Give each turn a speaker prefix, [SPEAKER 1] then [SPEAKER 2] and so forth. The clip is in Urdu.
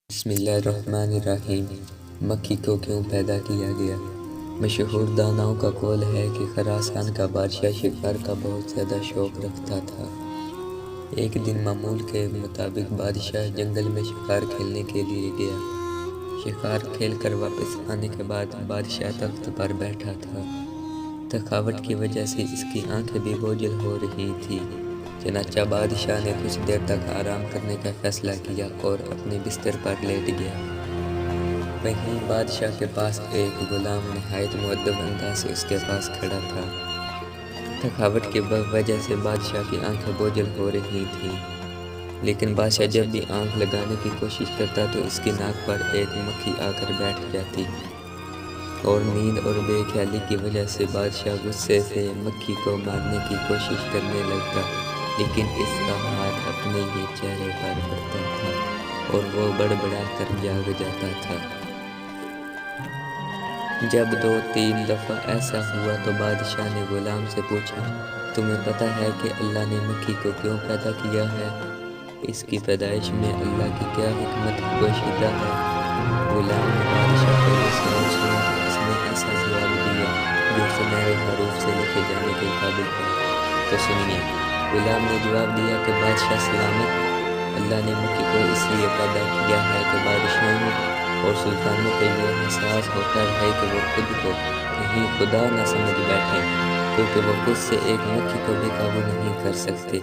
[SPEAKER 1] بسم اللہ الرحمن الرحیم۔ مکھی کو کیوں پیدا کیا گیا؟ مشہور داناؤں کا قول ہے کہ خراسان کا بادشاہ شکار کا بہت زیادہ شوق رکھتا تھا۔ ایک دن معمول کے مطابق بادشاہ جنگل میں شکار کھیلنے کے لیے گیا۔ شکار کھیل کر واپس آنے کے بعد بادشاہ تخت پر بیٹھا تھا۔ تھکاوٹ کی وجہ سے اس کی آنکھیں بھی بوجھل ہو رہی تھیں۔ چنانچہ بادشاہ نے کچھ دیر تک آرام کرنے کا فیصلہ کیا اور اپنے بستر پر لیٹ گیا۔ وہیں بادشاہ کے پاس ایک غلام نہایت مؤدب انداز سے اس کے پاس کھڑا تھا۔ تھکاوٹ کی وجہ سے بادشاہ کی آنکھیں بوجھل ہو رہی تھیں، لیکن بادشاہ جب بھی آنکھ لگانے کی کوشش کرتا تو اس کی ناک پر ایک مکھی آ کر بیٹھ جاتی، اور نیند اور بے خیالی کی وجہ سے بادشاہ غصے سے مکھی کو مارنے کی کوشش کرنے لگتا، لیکن اس کا ہاتھ اپنے ہی چہرے پر پڑتا تھا اور وہ بڑبڑا کر جاگ جاتا تھا۔ جب 2-3 دفعہ ایسا ہوا تو بادشاہ نے غلام سے پوچھا، تمہیں پتہ ہے کہ اللہ نے مکھی کو کیوں پیدا کیا ہے؟ اس کی پیدائش میں اللہ کی کیا حکمت پوشیدہ ہے؟ غلام نے بادشاہ کو یہ سوال سنا تو اس نے ایسا جواب دیا جو سنہرے حروف سے لکھے جانے کے قابل ہے۔ تو سنیے، غلام نے جواب دیا کہ بادشاہ سلامت، اللہ نے مکھی کو اس لیے پیدا کیا ہے کہ بادشاہوں اور سلطانوں کے لیے احساس ہوتا ہے کہ وہ خود کو کہیں خدا نہ سمجھ بیٹھیں، کیونکہ وہ خود سے ایک مکھی کو بھی قابو نہیں کر سکتے۔